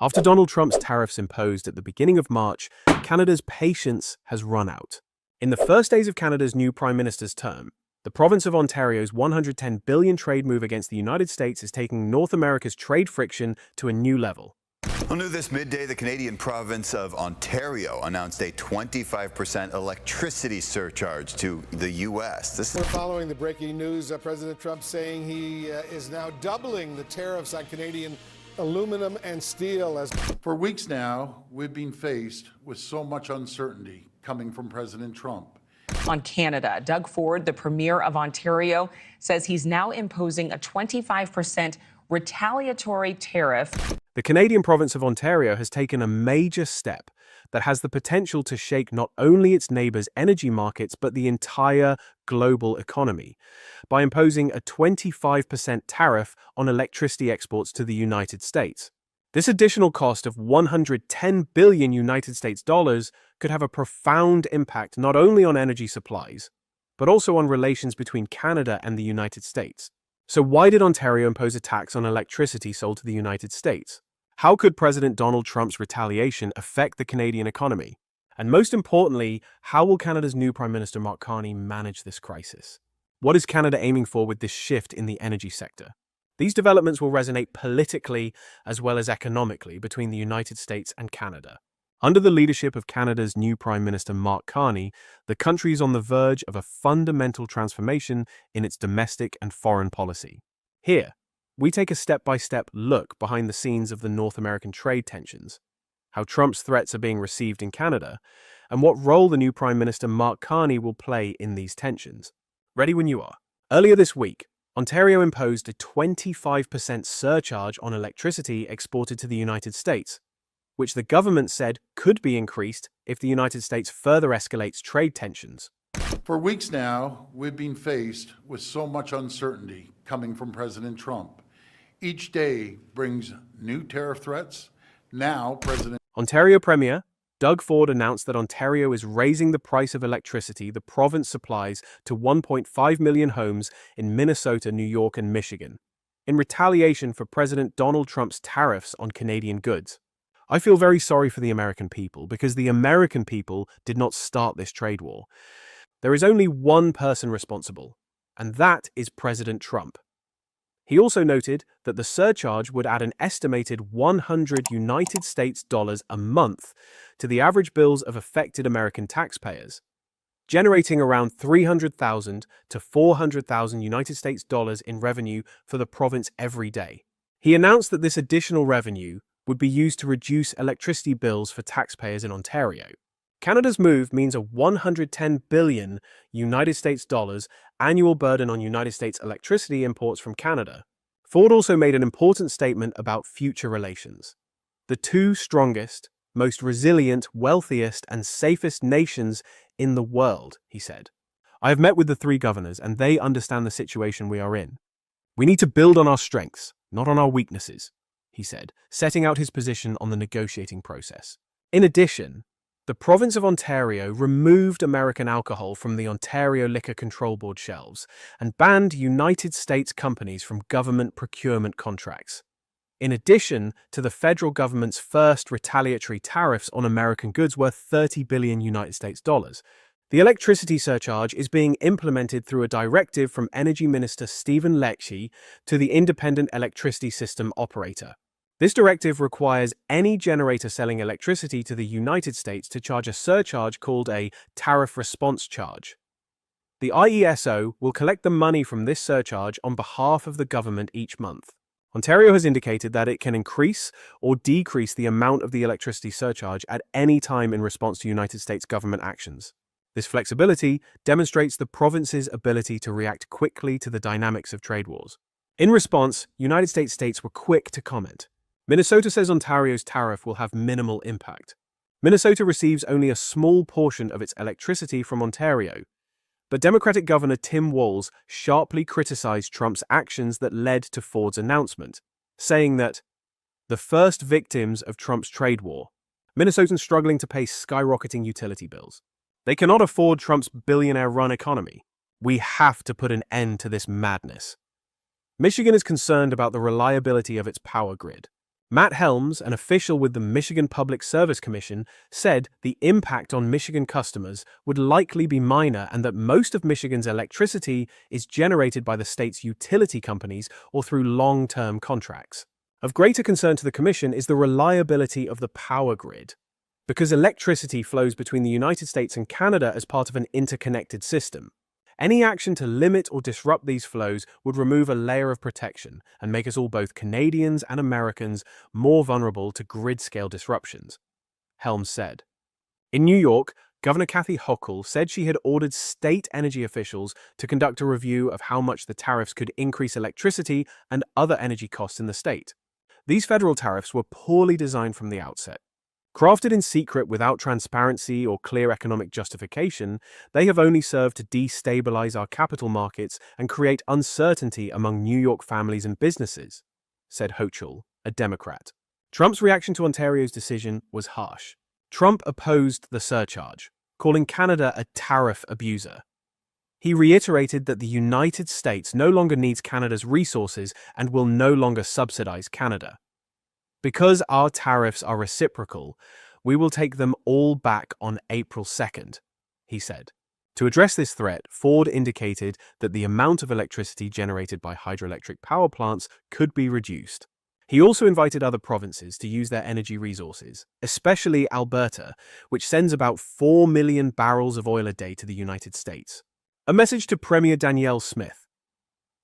After Donald Trump's tariffs imposed at the beginning of March, Canada's patience has run out. In the first days of Canada's new Prime Minister's term, the province of Ontario's $110 billion trade move against the United States is taking North America's trade friction to a new level. Well, new this midday, the Canadian province of Ontario announced a 25% electricity surcharge to the U.S. We're following the breaking news. President Trump saying he is now doubling the tariffs on Canadian aluminum and steel. For weeks now, we've been faced with so much uncertainty coming from President Trump. On Canada, Doug Ford, the Premier of Ontario, says he's now imposing a 25% retaliatory tariff. The Canadian province of Ontario has taken a major step that has the potential to shake not only its neighbours' energy markets, but the entire global economy by imposing a 25% tariff on electricity exports to the United States. This additional cost of $110 billion United States dollars could have a profound impact not only on energy supplies, but also on relations between Canada and the United States. So why did Ontario impose a tax on electricity sold to the United States? How could President Donald Trump's retaliation affect the Canadian economy? And most importantly, how will Canada's new Prime Minister Mark Carney manage this crisis? What is Canada aiming for with this shift in the energy sector? These developments will resonate politically as well as economically between the United States and Canada. Under the leadership of Canada's new Prime Minister Mark Carney, the country is on the verge of a fundamental transformation in its domestic and foreign policy. Here, we take a step-by-step look behind the scenes of the North American trade tensions, how Trump's threats are being received in Canada, and what role the new Prime Minister Mark Carney will play in these tensions. Ready when you are. Earlier this week, Ontario imposed a 25% surcharge on electricity exported to the United States, which the government said could be increased if the United States further escalates trade tensions. For weeks now, we've been faced with so much uncertainty coming from President Trump. Each day brings new tariff threats. Now, Ontario Premier Doug Ford announced that Ontario is raising the price of electricity the province supplies to 1.5 million homes in Minnesota, New York, and Michigan, in retaliation for President Donald Trump's tariffs on Canadian goods. I feel very sorry for the American people because the American people did not start this trade war. There is only one person responsible, and that is President Trump. He also noted that the surcharge would add an estimated $100 United States dollars a month to the average bills of affected American taxpayers, generating around $300,000 to $400,000 United States dollars in revenue for the province every day. He announced that this additional revenue would be used to reduce electricity bills for taxpayers in Ontario. Canada's move means a $110 billion United States dollars annual burden on United States electricity imports from Canada. Ford also made an important statement about future relations. The two strongest, most resilient, wealthiest, and safest nations in the world, he said. I have met with the three governors, and they understand the situation we are in. We need to build on our strengths, not on our weaknesses, he said, setting out his position on the negotiating process. In addition, the province of Ontario removed American alcohol from the Ontario Liquor Control Board shelves and banned United States companies from government procurement contracts. In addition to the federal government's first retaliatory tariffs on American goods worth $30 billion United States dollars, the electricity surcharge is being implemented through a directive from Energy Minister Stephen Lecce to the Independent Electricity System Operator. This directive requires any generator selling electricity to the United States to charge a surcharge called a tariff response charge. The IESO will collect the money from this surcharge on behalf of the government each month. Ontario has indicated that it can increase or decrease the amount of the electricity surcharge at any time in response to United States government actions. This flexibility demonstrates the province's ability to react quickly to the dynamics of trade wars. In response, United States states were quick to comment. Minnesota says Ontario's tariff will have minimal impact. Minnesota receives only a small portion of its electricity from Ontario, but Democratic Governor Tim Walz sharply criticized Trump's actions that led to Ford's announcement, saying that the first victims of Trump's trade war, Minnesotans struggling to pay skyrocketing utility bills. They cannot afford Trump's billionaire-run economy. We have to put an end to this madness. Michigan is concerned about the reliability of its power grid. Matt Helms, an official with the Michigan Public Service Commission, said the impact on Michigan customers would likely be minor and that most of Michigan's electricity is generated by the state's utility companies or through long-term contracts. Of greater concern to the commission is the reliability of the power grid. Because electricity flows between the United States and Canada as part of an interconnected system, any action to limit or disrupt these flows would remove a layer of protection and make us all, both Canadians and Americans, more vulnerable to grid-scale disruptions, Helms said. In New York, Governor Kathy Hochul said she had ordered state energy officials to conduct a review of how much the tariffs could increase electricity and other energy costs in the state. These federal tariffs were poorly designed from the outset. Crafted in secret without transparency or clear economic justification, they have only served to destabilize our capital markets and create uncertainty among New York families and businesses, said Hochul, a Democrat. Trump's reaction to Ontario's decision was harsh. Trump opposed the surcharge, calling Canada a tariff abuser. He reiterated that the United States no longer needs Canada's resources and will no longer subsidize Canada. Because our tariffs are reciprocal, we will take them all back on April 2nd, he said. To address this threat, Ford indicated that the amount of electricity generated by hydroelectric power plants could be reduced. He also invited other provinces to use their energy resources, especially Alberta, which sends about 4 million barrels of oil a day to the United States. A message to Premier Danielle Smith.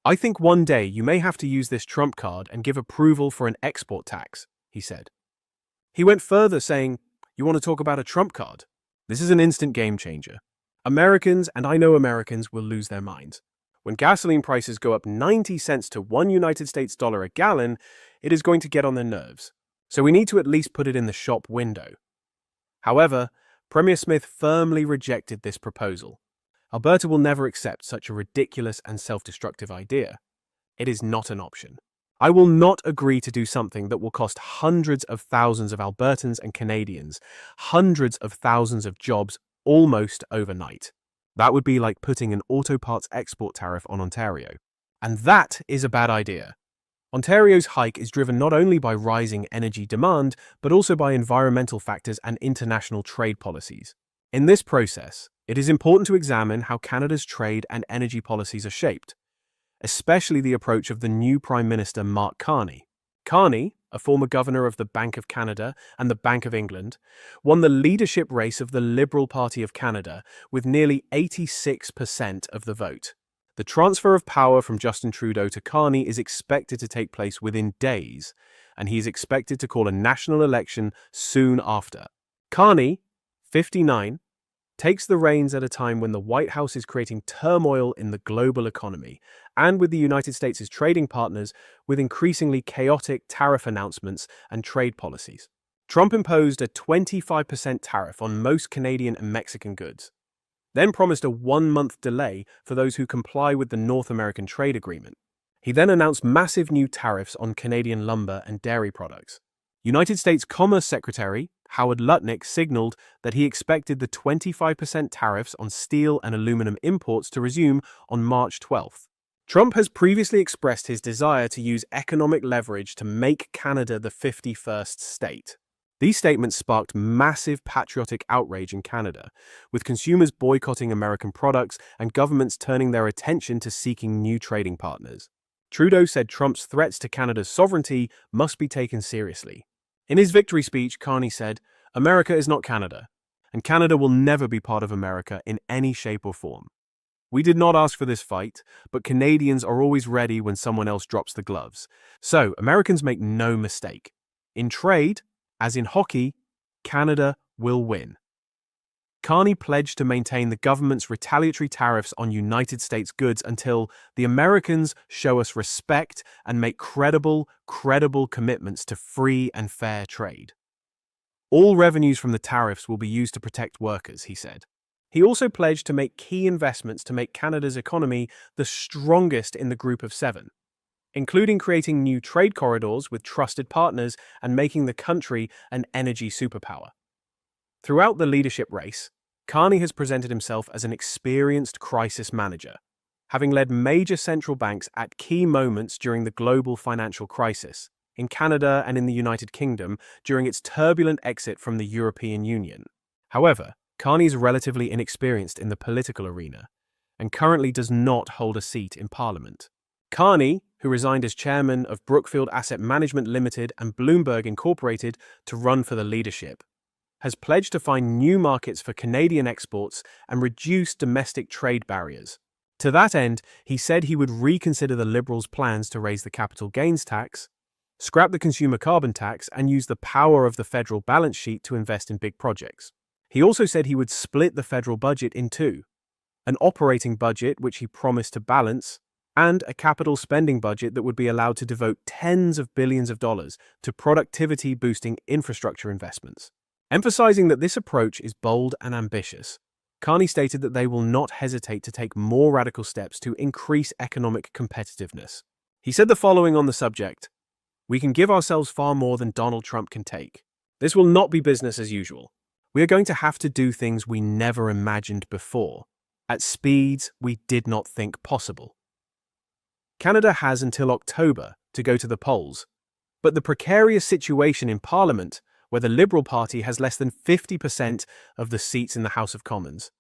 I think one day you may have to use this Trump card and give approval for an export tax, he said. He went further, saying, "You want to talk about a Trump card? This is an instant game changer. Americans, and I know Americans, will lose their minds. When gasoline prices go up 90 cents to $1 a gallon, it is going to get on their nerves. So we need to at least put it in the shop window." However, Premier Smith firmly rejected this proposal. Alberta will never accept such a ridiculous and self-destructive idea. It is not an option. I will not agree to do something that will cost hundreds of thousands of Albertans and Canadians, hundreds of thousands of jobs almost overnight. That would be like putting an auto parts export tariff on Ontario. And that is a bad idea. Ontario's hike is driven not only by rising energy demand, but also by environmental factors and international trade policies. In this process, it is important to examine how Canada's trade and energy policies are shaped, especially the approach of the new Prime Minister Mark Carney. Carney, a former governor of the Bank of Canada and the Bank of England, won the leadership race of the Liberal Party of Canada with nearly 86% of the vote. The transfer of power from Justin Trudeau to Carney is expected to take place within days, and he is expected to call a national election soon after. Carney, 59, takes the reins at a time when the White House is creating turmoil in the global economy, and with the United States' trading partners with increasingly chaotic tariff announcements and trade policies. Trump imposed a 25% tariff on most Canadian and Mexican goods, then promised a 1-month delay for those who comply with the North American Trade Agreement. He then announced massive new tariffs on Canadian lumber and dairy products. United States Commerce Secretary Howard Lutnick signaled that he expected the 25% tariffs on steel and aluminum imports to resume on March 12th. Trump has previously expressed his desire to use economic leverage to make Canada the 51st state. These statements sparked massive patriotic outrage in Canada, with consumers boycotting American products and governments turning their attention to seeking new trading partners. Trudeau said Trump's threats to Canada's sovereignty must be taken seriously. In his victory speech, Carney said, "America is not Canada, and Canada will never be part of America in any shape or form. We did not ask for this fight, but Canadians are always ready when someone else drops the gloves. So, Americans make no mistake. In trade, as in hockey, Canada will win." Carney pledged to maintain the government's retaliatory tariffs on United States goods until the Americans show us respect and make credible commitments to free and fair trade. All revenues from the tariffs will be used to protect workers, he said. He also pledged to make key investments to make Canada's economy the strongest in the Group of Seven, including creating new trade corridors with trusted partners and making the country an energy superpower. Throughout the leadership race, Carney has presented himself as an experienced crisis manager, having led major central banks at key moments during the global financial crisis. in Canada and in the United Kingdom during its turbulent exit from the European Union. However, Carney is relatively inexperienced in the political arena and currently does not hold a seat in Parliament. Carney, who resigned as chairman of Brookfield Asset Management Limited and Bloomberg Incorporated to run for the leadership, has pledged to find new markets for Canadian exports and reduce domestic trade barriers. To that end, he said he would reconsider the Liberals' plans to raise the capital gains tax, scrap the consumer carbon tax, and use the power of the federal balance sheet to invest in big projects. He also said he would split the federal budget in two: an operating budget, which he promised to balance, and a capital spending budget that would be allowed to devote tens of billions of dollars to productivity-boosting infrastructure investments. Emphasizing that this approach is bold and ambitious, Carney stated that they will not hesitate to take more radical steps to increase economic competitiveness. He said the following on the subject: "We can give ourselves far more than Donald Trump can take. This will not be business as usual. We are going to have to do things we never imagined before, at speeds we did not think possible." Canada has until October to go to the polls, but the precarious situation in Parliament, where the Liberal Party has less than 50% of the seats in the House of Commons,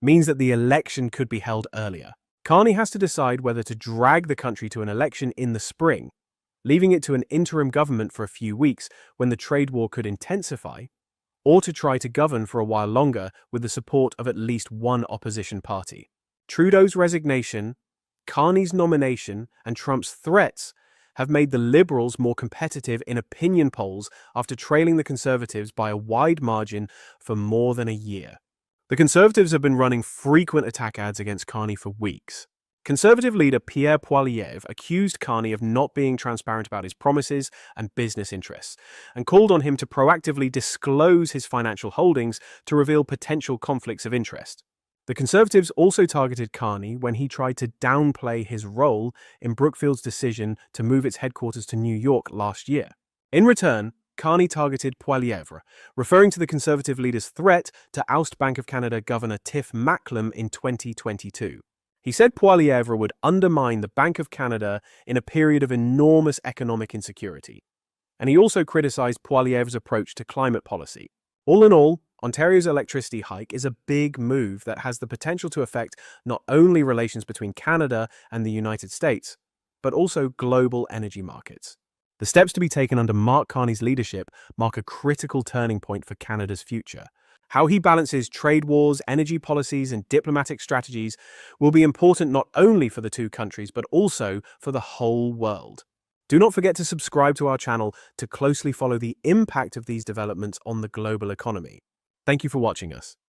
means that the election could be held earlier. Carney has to decide whether to drag the country to an election in the spring, leaving it to an interim government for a few weeks when the trade war could intensify, or to try to govern for a while longer with the support of at least one opposition party. Trudeau's resignation, Carney's nomination, and Trump's threats have made the Liberals more competitive in opinion polls after trailing the Conservatives by a wide margin for more than a year. The Conservatives have been running frequent attack ads against Carney for weeks. Conservative leader Pierre Poilievre accused Carney of not being transparent about his promises and business interests, and called on him to proactively disclose his financial holdings to reveal potential conflicts of interest. The Conservatives also targeted Carney when he tried to downplay his role in Brookfield's decision to move its headquarters to New York last year. In return, Carney targeted Poilievre, referring to the Conservative leader's threat to oust Bank of Canada Governor Tiff Macklem in 2022. He said Poilievre would undermine the Bank of Canada in a period of enormous economic insecurity. And he also criticized Poilievre's approach to climate policy. All in all, Ontario's electricity hike is a big move that has the potential to affect not only relations between Canada and the United States, but also global energy markets. The steps to be taken under Mark Carney's leadership mark a critical turning point for Canada's future. How he balances trade wars, energy policies, and diplomatic strategies will be important not only for the two countries, but also for the whole world. Do not forget to subscribe to our channel to closely follow the impact of these developments on the global economy. Thank you for watching us.